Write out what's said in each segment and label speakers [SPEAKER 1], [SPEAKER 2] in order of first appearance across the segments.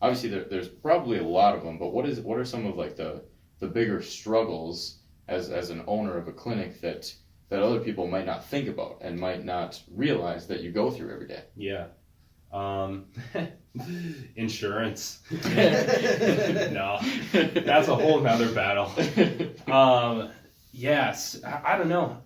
[SPEAKER 1] obviously there's probably a lot of them, but what are some of like the bigger struggles as an owner of a clinic that other people might not think about and might not realize that you go through every day?
[SPEAKER 2] Yeah. Insurance. No, that's a whole nother battle. Yes, I don't know.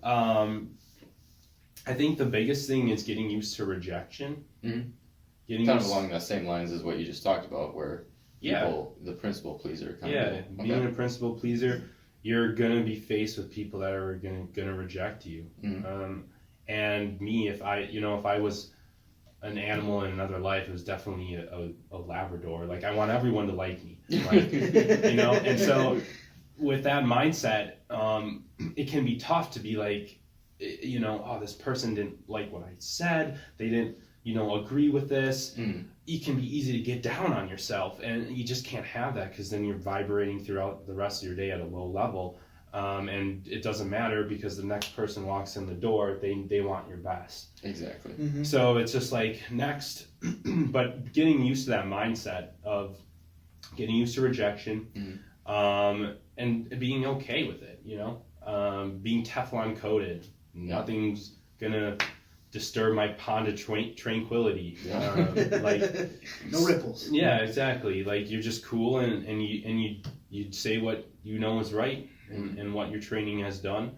[SPEAKER 2] I think the biggest thing is getting used to rejection.
[SPEAKER 1] Mm-hmm. Kind of along the same lines as what you just talked about, where people, the principal pleaser.
[SPEAKER 2] Being a principal pleaser, you're gonna be faced with people that are gonna reject you. Mm-hmm. And me, if I was an animal in another life, it was definitely a Labrador. Like, I want everyone to like me, like, and so with that mindset, it can be tough to be like, oh, this person didn't like what I said, they didn't agree with this. It can be easy to get down on yourself, and you just can't have that, because then you're vibrating throughout the rest of your day at a low level. And it doesn't matter, because the next person walks in the door, they want your best.
[SPEAKER 1] Exactly.
[SPEAKER 2] Mm-hmm. So it's just like, next, but getting used to that mindset of getting used to rejection, and being okay with it, being Teflon coated. Nothing's gonna disturb my pond of tranquility. Like,
[SPEAKER 3] no ripples.
[SPEAKER 2] Yeah, exactly. Like, you're just cool, and you say what is right. And what your training has done,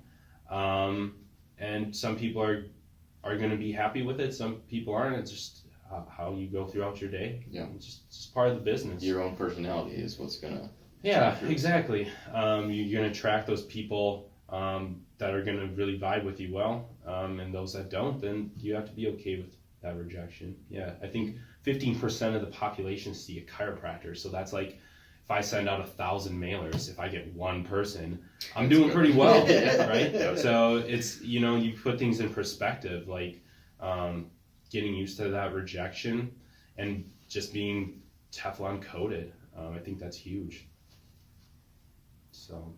[SPEAKER 2] and some people are going to be happy with it, some people aren't. It's just how you go throughout your day. It's just part of the business.
[SPEAKER 1] Your own personality is what's gonna
[SPEAKER 2] exactly. You're going to attract those people that are going to really vibe with you well, and those that don't, then you have to be okay with that rejection. I think 15% of the population see a chiropractor, so that's like, if I send out 1,000 mailers, if I get one person, I'm doing pretty well, right? So it's, you put things in perspective, like getting used to that rejection and just being Teflon coated. I think that's huge. So,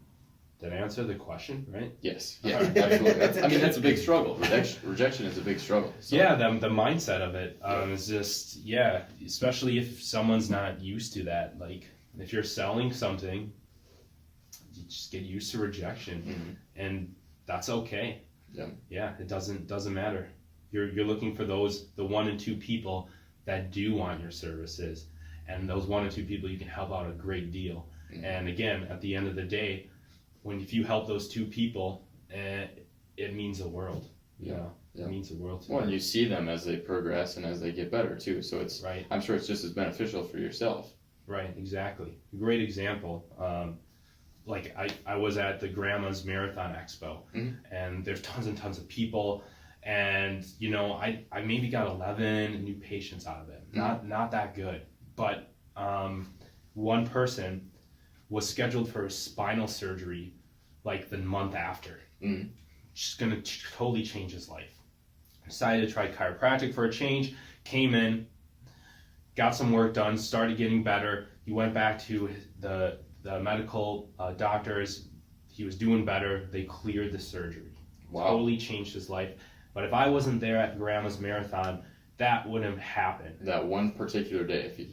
[SPEAKER 2] did I answer the question, right?
[SPEAKER 1] Yes. Yeah, absolutely. That's a big struggle. Rejection is a big struggle. So.
[SPEAKER 2] Yeah, the mindset of it is just, especially if someone's not used to that, like, if you're selling something, you just get used to rejection, and that's okay. It doesn't matter. You're looking for the 1 and 2 people that do want your services, and those 1 or 2 people you can help out a great deal. And again, at the end of the day, if you help those 2 people, it means the world. It means the world to
[SPEAKER 1] them. And you see them as they progress and as they get better too. So it's right. I'm sure it's just as beneficial for yourself.
[SPEAKER 2] Right, exactly. A great example. Like, I was at the Grandma's Marathon Expo, and there's tons and tons of people, and I maybe got 11 new patients out of it. Not that good, but one person was scheduled for a spinal surgery like the month after. She's gonna totally change his life. Decided to try chiropractic for a change. Came in, got some work done, started getting better. He went back to the medical doctors. He was doing better. They cleared the surgery. Wow. Totally changed his life. But if I wasn't there at Grandma's Marathon, that wouldn't have happened.
[SPEAKER 1] That one particular day. It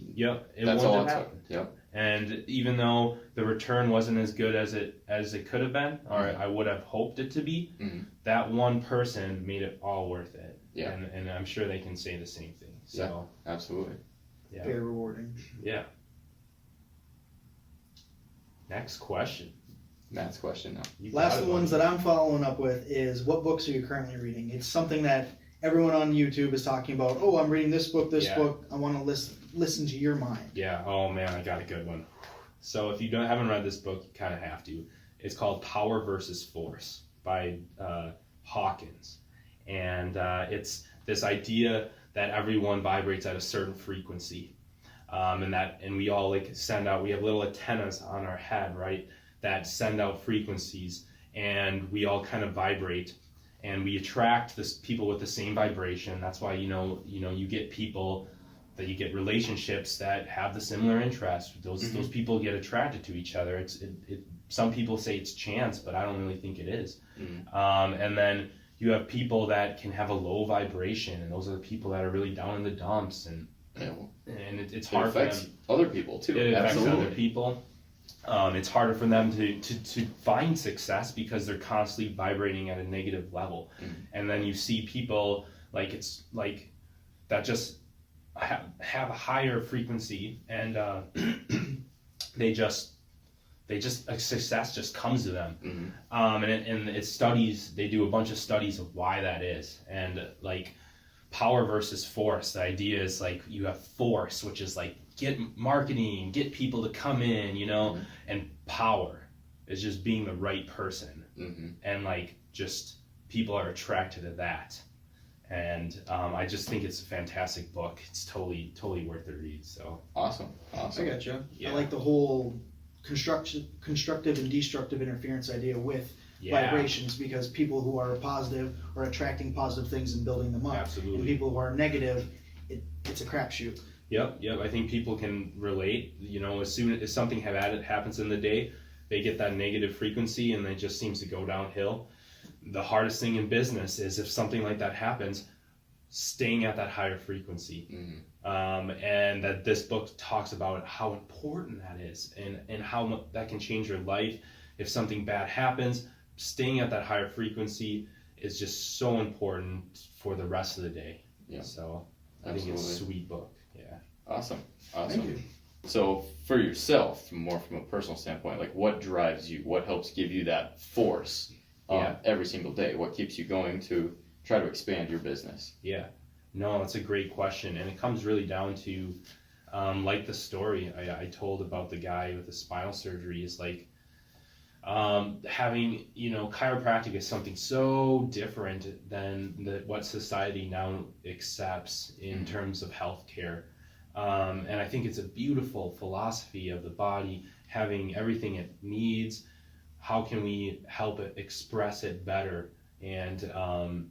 [SPEAKER 2] wouldn't have
[SPEAKER 1] happened. Yep.
[SPEAKER 2] And even though the return wasn't as good as it could have been, or I would have hoped it to be, that one person made it all worth it. Yeah. And I'm sure they can say the same thing. So
[SPEAKER 1] absolutely.
[SPEAKER 3] Yeah. Very rewarding.
[SPEAKER 2] Yeah. Next question.
[SPEAKER 1] Matt's question now.
[SPEAKER 3] Last of the ones that I'm following up with is, what books are you currently reading? It's something that everyone on YouTube is talking about. Oh, I'm reading this book. I want to listen to your mind.
[SPEAKER 2] Yeah. Oh man, I got a good one. So if you haven't read this book, you kind of have to. It's called Power versus Force by Hawkins, and it's this idea that everyone vibrates at a certain frequency, and we all send out. We have little antennas on our head, right, that send out frequencies, and we all kind of vibrate. And we attract people with the same vibration. That's why you get people that you get relationships that have the similar interests. Those people get attracted to each other. Some people say it's chance, but I don't really think it is. And then you have people that can have a low vibration, and those are the people that are really down in the dumps, and
[SPEAKER 1] Yeah.
[SPEAKER 2] And it's
[SPEAKER 1] It
[SPEAKER 2] hard for
[SPEAKER 1] affects
[SPEAKER 2] them.
[SPEAKER 1] other people too.
[SPEAKER 2] It affects
[SPEAKER 1] Absolutely.
[SPEAKER 2] other people. It's harder for them to find success because they're constantly vibrating at a negative level. And then you see people like it's like that just have a higher frequency, and they just success just comes to them. And it's studies, they do a bunch of studies of why that is. And like power versus force, the idea is like you have force, which is like get marketing, get people to come in, and power is just being the right person. And like just people are attracted to that. And I just think it's a fantastic book. It's totally worth the read. So
[SPEAKER 1] Awesome.
[SPEAKER 3] I gotcha.
[SPEAKER 2] Yeah.
[SPEAKER 3] I like the whole constructive and destructive interference idea with vibrations, because people who are positive are attracting positive things and building them up.
[SPEAKER 2] Absolutely.
[SPEAKER 3] And people who are negative, it's a crapshoot.
[SPEAKER 2] Yep. I think people can relate. As soon as something happens in the day, they get that negative frequency, and it just seems to go downhill. The hardest thing in business is if something like that happens, staying at that higher frequency. And that this book talks about how important that is, and how much that can change your life. If something bad happens, staying at that higher frequency is just so important for the rest of the day.
[SPEAKER 1] Yeah.
[SPEAKER 2] So I
[SPEAKER 1] Absolutely.
[SPEAKER 2] think it's a sweet book. Yeah.
[SPEAKER 1] Awesome.
[SPEAKER 3] Thank you.
[SPEAKER 1] So for yourself, more from a personal standpoint, like what drives you? What helps give you that force every single day? What keeps you going to try to expand your business?
[SPEAKER 2] Yeah. No, that's a great question. And it comes really down to, like the story I told about the guy with the spinal surgery, is like having, chiropractic is something so different than what society now accepts in terms of healthcare. And I think it's a beautiful philosophy of the body, having everything it needs. How can we help it express it better, and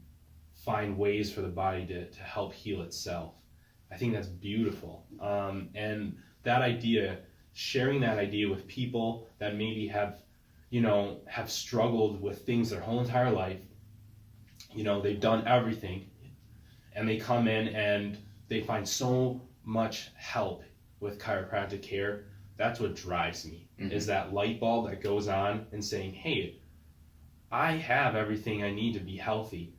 [SPEAKER 2] find ways for the body to help heal itself? I think that's beautiful. And that idea, sharing that idea with people that maybe have struggled with things their whole entire life. They've done everything, and they come in and they find so much help with chiropractic care. That's what drives me, is that light bulb that goes on and saying, hey, I have everything I need to be healthy.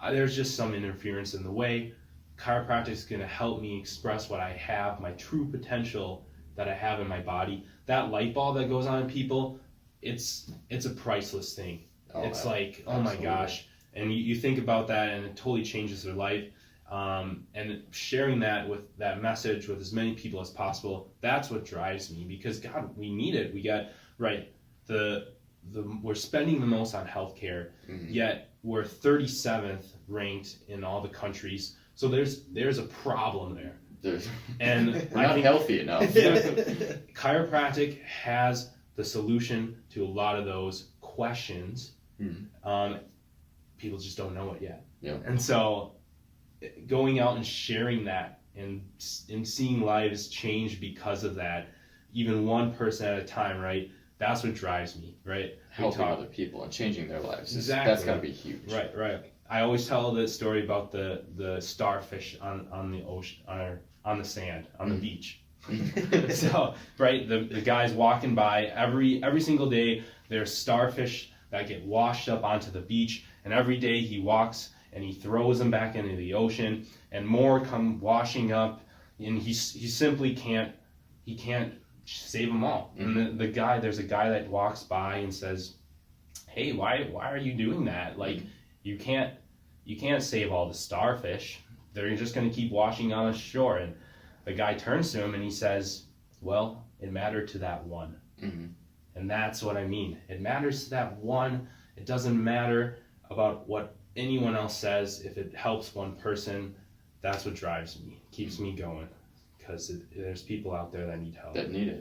[SPEAKER 2] There's just some interference in the way. Chiropractic is going to help me express what I have, my true potential that I have in my body. That light bulb that goes on in people, it's a priceless thing. It's like, oh my gosh. And you think about that, and it totally changes their life. And sharing that message with as many people as possible, that's what drives me, because God, we need it. We got we're spending the most on healthcare, yet we're 37th ranked in all the countries. So there's a problem there. And
[SPEAKER 1] we're not healthy enough.
[SPEAKER 2] Chiropractic has the solution to a lot of those questions. People just don't know it yet. And so going out and sharing that, and seeing lives change because of that, even one person at a time, right? That's what drives me, right?
[SPEAKER 1] Helping other people and changing their lives.
[SPEAKER 2] Exactly.
[SPEAKER 1] That's got to be huge.
[SPEAKER 2] Right. I always tell the story about the starfish on the ocean, on the sand, on the beach. So, right, the guys walking by every single day, there's starfish that get washed up onto the beach, and every day he walks and he throws them back into the ocean, and more come washing up, and he simply can't save them all. And there's a guy that walks by and says, hey, why are you doing that? Like, you can't save all the starfish. They're just going to keep washing on the shore. And the guy turns to him and he says, well, it mattered to that one. And that's what I mean. It matters to that one. It doesn't matter about what anyone else says. If it helps one person, that's what drives me, keeps me going. Because there's people out there that need help.
[SPEAKER 1] That need it.